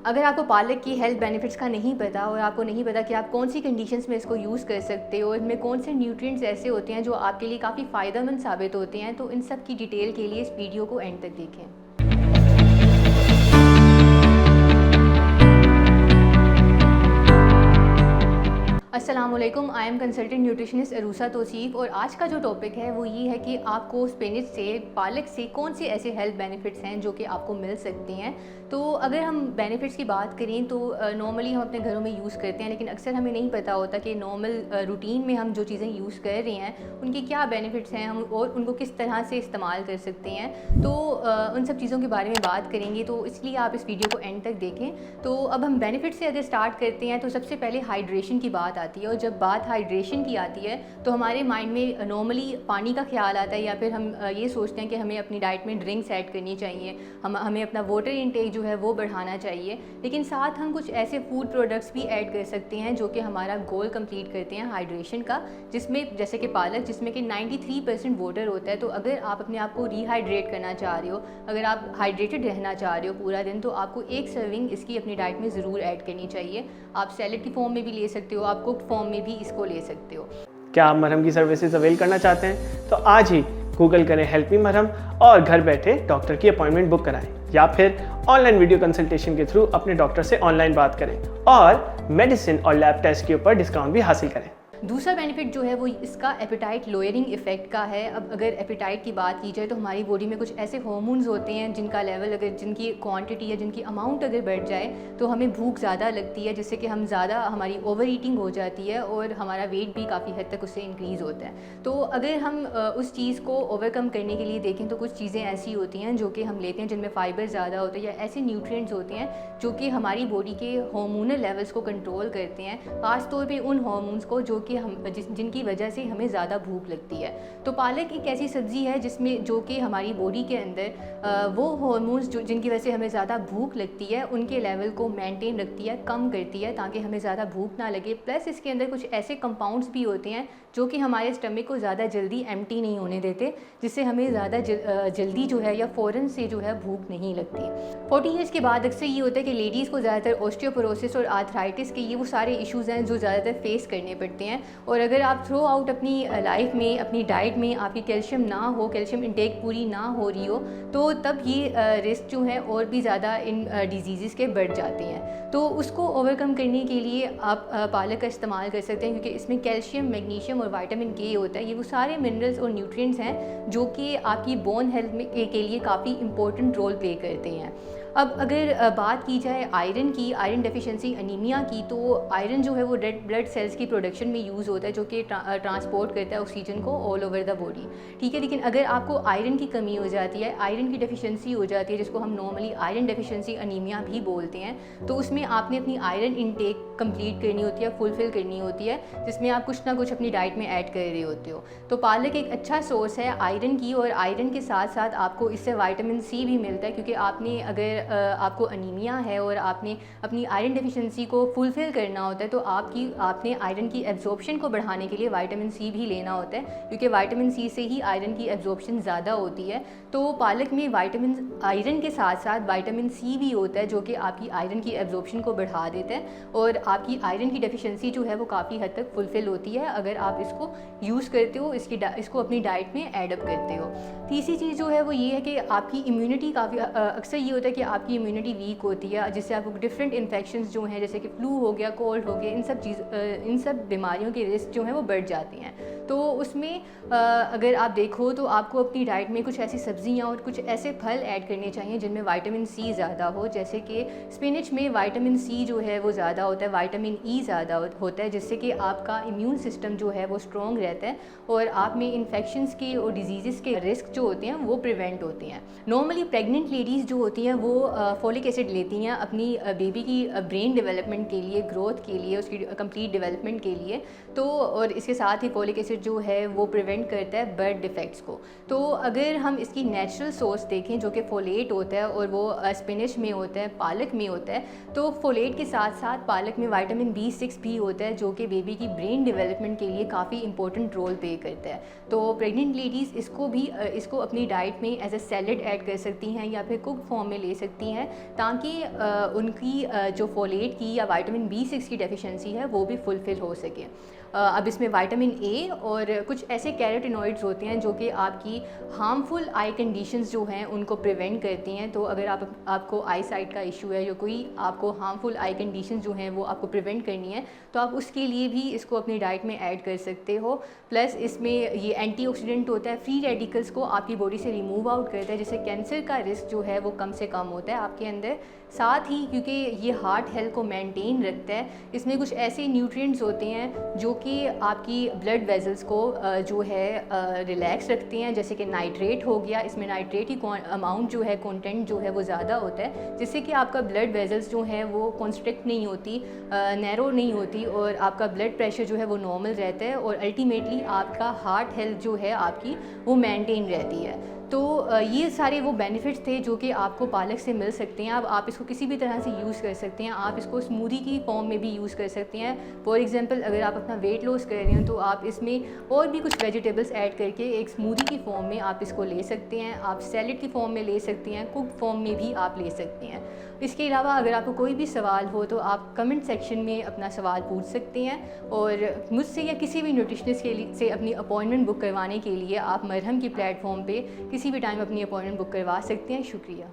अगर आपको पालक की हेल्थ बेनिफिट्स का नहीं पता और आपको नहीं पता कि आप कौन सी कंडीशंस में इसको यूज़ कर सकते हो, इनमें कौन से न्यूट्रिएंट्स ऐसे होते हैं जो आपके लिए काफ़ी फ़ायदेमंद साबित होते हैं, तो इन सब की डिटेल के लिए इस वीडियो को एंड तक देखें। अस्सलामुअलैकुम, I am consultant nutritionist Aroosa Tauseef और आज का जो टॉपिक है वो ये है कि आपको स्पिनच से, पालक से कौन से ऐसे हेल्थ बेनिफिट्स हैं जो कि आपको मिल सकते हैं। तो अगर हम बेनिफिट्स की बात करें तो नॉर्मली हम अपने घरों में यूज़ करते हैं, लेकिन अक्सर हमें नहीं पता होता कि नॉर्मल रूटीन में हम जो चीज़ें यूज़ कर रहे हैं उनके क्या बेनिफिट्स हैं, हम और उनको किस तरह से इस्तेमाल कर सकते हैं। तो उन सब चीज़ों के बारे में बात करेंगे, तो इसलिए आप इस वीडियो को एंड तक देखें। तो अब हम बेनिफिट से अगर स्टार्ट करते हैं तो सबसे पहले हाइड्रेशन की बात आती है, और जब बात हाइड्रेशन की आती है तो हमारे माइंड में नॉर्मली पानी का ख्याल आता है, या फिर हम ये सोचते हैं कि हमें अपनी डाइट में ड्रिंक्स ऐड करनी चाहिए, हमें अपना वाटर इंटेक जो है वो बढ़ाना चाहिए। लेकिन साथ हम कुछ ऐसे फूड प्रोडक्ट्स भी ऐड कर सकते हैं जो कि हमारा गोल कंप्लीट करते हैं हाइड्रेशन का, जिसमें जैसे कि पालक, जिसमें कि 93% वाटर होता है। तो अगर आप अपने आप को रिहाइड्रेट करना चाह रहे हो, अगर आप हाइड्रेटेड रहना चाह रहे हो पूरा दिन, तो आपको एक सर्विंग इसकी अपनी डाइट में ज़रूर ऐड करनी चाहिए। आप सैलेड की फॉर्म में भी ले सकते हो, आप कुक्ड फॉर्म में भी इसको ले सकते हो। क्या आप मरहम की सर्विसेज अवेल करना चाहते हैं तो आज ही गूगल करें हेल्प मी मरहम और घर बैठे डॉक्टर की अपॉइंटमेंट बुक कराएं, या फिर ऑनलाइन वीडियो कंसल्टेशन के थ्रू अपने डॉक्टर से ऑनलाइन बात करें और मेडिसिन और लैब टेस्ट के ऊपर डिस्काउंट भी हासिल करें। दूसरा बेनिफिट जो है वो इसका एपेटाइट लोअरिंग इफेक्ट का है। अब अगर एपेटाइट की बात की जाए तो हमारी बॉडी में कुछ ऐसे हार्मोन्स होते हैं जिनका लेवल, अगर जिनकी क्वांटिटी या जिनकी अमाउंट अगर बढ़ जाए तो हमें भूख ज़्यादा लगती है, जिससे कि हम ज़्यादा, हमारी ओवर ईटिंग हो जाती है और हमारा वेट भी काफ़ी हद तक उससे इंक्रीज़ होता है। तो अगर हम उस चीज़ को ओवरकम करने के लिए देखें तो कुछ चीज़ें ऐसी होती हैं जो कि हम लेते हैं जिनमें फ़ाइबर ज़्यादा होता है, या ऐसे न्यूट्रिएंट्स होते हैं जो कि हमारी बॉडी के हार्मोनल लेवल्स को कंट्रोल करते हैं, ख़ास तौर पे उन हार्मोन्स को जो कि हम जिनकी वजह से हमें ज़्यादा भूख लगती है। तो पालक एक ऐसी सब्ज़ी है जिसमें जो कि हमारी बॉडी के अंदर वो हार्मोन्स जो जिनकी वजह से हमें ज़्यादा भूख लगती है उनके लेवल को मेंटेन रखती है, कम करती है, ताकि हमें ज़्यादा भूख ना लगे। प्लस इसके अंदर कुछ ऐसे कंपाउंड्स भी होते हैं जो कि हमारे स्टमक को ज़्यादा जल्दी एम्प्टी नहीं होने देते, जिससे हमें ज़्यादा जल्दी जो है या फ़ौरन से जो है भूख नहीं लगती। 40 ईयर्स के बाद अक्सर ये होता है कि लेडीज़ को ज़्यादातर ऑस्टियोपोरोसिस और आर्थराइटिस के ये वो सारे इश्यूज़ हैं जो ज़्यादातर फेस करने पड़ते हैं। और अगर आप थ्रू आउट अपनी लाइफ में, अपनी डाइट में आपकी कैल्शियम ना हो, कैल्शियम इंटेक पूरी ना हो रही हो, तो तब ये रिस्क जो है और भी ज़्यादा इन डिजीज़ के बढ़ जाते हैं। तो उसको ओवरकम करने के लिए आप पालक का इस्तेमाल कर सकते हैं, क्योंकि इसमें कैल्शियम, मैग्नीशियम और विटामिन के होता है। ये वो सारे मिनरल्स और न्यूट्रिएंट्स हैं जो कि आपकी बोन हेल्थ में के लिए काफ़ी इंपॉर्टेंट रोल प्ले करते हैं। अब अगर बात की जाए आयरन की, आयरन डेफिशिएंसी अनीमिया की, तो आयरन जो है वो रेड ब्लड सेल्स की प्रोडक्शन में यूज़ होता है, जो कि ट्रांसपोर्ट करता है ऑक्सीजन को ऑल ओवर द बॉडी, ठीक है। लेकिन अगर आपको आयरन की कमी हो जाती है, आयरन की डेफिशिएंसी हो जाती है, जिसको हम नॉर्मली आयरन डेफिशिएंसी अनीमिया भी बोलते हैं, तो उसमें आपने अपनी आयरन इनटेक कंप्लीट करनी होती है, फुलफ़िल करनी होती है, जिसमें आप कुछ ना कुछ अपनी डाइट में ऐड कर रहे होते हो। तो पालक एक अच्छा सोर्स है आयरन की, और आयरन के साथ साथ आपको इससे विटामिन सी भी मिलता है, क्योंकि आपने अगर आपको अनीमिया है और आपने अपनी आयरन डेफिशिएंसी को फुलफ़िल करना होता है, तो आपने आयरन की एब्जॉर्प्शन को बढ़ाने के लिए विटामिन सी भी लेना होता है, क्योंकि विटामिन सी से ही आयरन की एब्जॉर्प्शन ज़्यादा होती है। तो पालक में आयरन के साथ साथ विटामिन सी भी होता है, जो कि आपकी आयरन की एब्जॉर्प्शन को बढ़ा देता है, और आपकी आयरन की डेफिशिएंसी जो है वो काफ़ी हद तक फुलफ़िल होती है अगर आप इसको यूज़ करते हो, इसको अपनी डाइट में ऐड अप करते हो। तीसरी चीज़ जो है वो ये है कि आपकी इम्यूनिटी काफ़ी, अक्सर ये होता है कि आपकी इम्यूनिटी वीक होती है, जिससे आपको डिफरेंट इन्फेक्शंस जो हैं, जैसे कि फ्लू हो गया, कोल्ड हो गया, इन सब बीमारियों के रिस्क जो हैं वो बढ़ जाते हैं। तो उसमें अगर आप देखो तो आपको अपनी डाइट में कुछ ऐसी सब्जियां और कुछ ऐसे फल ऐड करने चाहिए जिनमें विटामिन सी ज़्यादा हो, जैसे कि स्पिनच में विटामिन सी जो है वो ज़्यादा होता है, विटामिन ई ज़्यादा होता है, जिससे कि आपका इम्यून सिस्टम जो है वो स्ट्रॉन्ग रहता है और आप में इन्फेक्शंस के और डिजीज़ के रिस्क जो होते हैं वो प्रिवेंट होते हैं। नॉर्मली प्रेग्नेंट लेडीज़ जो होती हैं वो फोलिक एसिड लेती हैं अपनी बेबी की ब्रेन डेवलपमेंट के लिए, ग्रोथ के लिए, उसकी कंप्लीट डेवलपमेंट के लिए। तो और इसके साथ ही फोलिक एसिड नेचर जो है वो प्रिवेंट करता है बर्थ डिफेक्ट्स को। तो अगर हम इसकी नेचुरल सोर्स देखें जो कि फोलेट होता है और वो स्पिनच में होता है, पालक में होता है, तो फोलेट के साथ साथ पालक में विटामिन B6 भी होता है जो कि बेबी की ब्रेन डेवलपमेंट के लिए काफ़ी इंपॉर्टेंट रोल प्ले करता है। तो प्रेग्नेंट लेडीज़ इसको अपनी डाइट में एज ए सैलड ऐड कर सकती हैं या फिर कुक फॉर्म में ले सकती हैं, ताकि उनकी जो फोलेट की या विटामिन B6 की डेफिशिएंसी है वो भी फुलफ़िल हो सके। अब इसमें विटामिन ए और कुछ ऐसे कैरोटीनॉइड्स होते हैं जो कि आपकी हार्मफुल आई कंडीशंस जो हैं उनको प्रिवेंट करती हैं। तो अगर आपको आई साइट का इशू है या कोई आपको हार्मफुल आई कंडीशंस जो हैं वो आपको प्रिवेंट करनी है, तो आप उसके लिए भी इसको अपनी डाइट में ऐड कर सकते हो। प्लस इसमें ये एंटीऑक्सीडेंट होता है, फ्री रेडिकल्स को आपकी बॉडी से रिमूव आउट करता है, जिससे कैंसर का रिस्क जो है वो कम से कम होता है आपके अंदर। साथ ही क्योंकि ये हार्ट हेल्थ को मेंटेन रखता है, इसमें कुछ ऐसे न्यूट्रिएंट्स होते हैं जो कि आपकी ब्लड वेजल्स को जो है रिलैक्स रखते हैं, जैसे कि नाइट्रेट हो गया। इसमें नाइट्रेट की अमाउंट जो है, कंटेंट जो है वो ज़्यादा होता है, जिससे कि आपका ब्लड वेजल्स जो है वो कॉन्स्ट्रिक्ट नहीं होती, नैरो नहीं होती और आपका ब्लड प्रेशर जो है वो नॉर्मल रहता है और अल्टीमेटली आपका हार्ट हेल्थ जो है आपकी वो मेंटेन रहती है। तो ये सारे वो बेनिफिट्स थे जो कि आपको पालक से मिल सकते हैं। अब आप इसको किसी भी तरह से यूज़ कर सकते हैं। आप इसको स्मूदी की फॉर्म में भी यूज़ कर सकते हैं। फॉर एग्जांपल अगर आप अपना वेट लॉस कर रहे हैं तो आप इसमें और भी कुछ वेजिटेबल्स ऐड करके एक स्मूदी की फॉर्म में आप इसको ले सकते हैं। आप सैलेड की फॉर्म में ले सकते हैं, कुक फॉर्म में भी आप ले सकते हैं। इसके अलावा अगर आपको कोई भी सवाल हो तो आप कमेंट सेक्शन में अपना सवाल पूछ सकते हैं और मुझसे या किसी भी न्यूट्रिशनिस्ट से अपनी अपॉइंटमेंट बुक करवाने के लिए आप मरहम की प्लेटफॉर्म पे किसी भी टाइम अपनी अपॉइंटमेंट बुक करवा सकते हैं। शुक्रिया।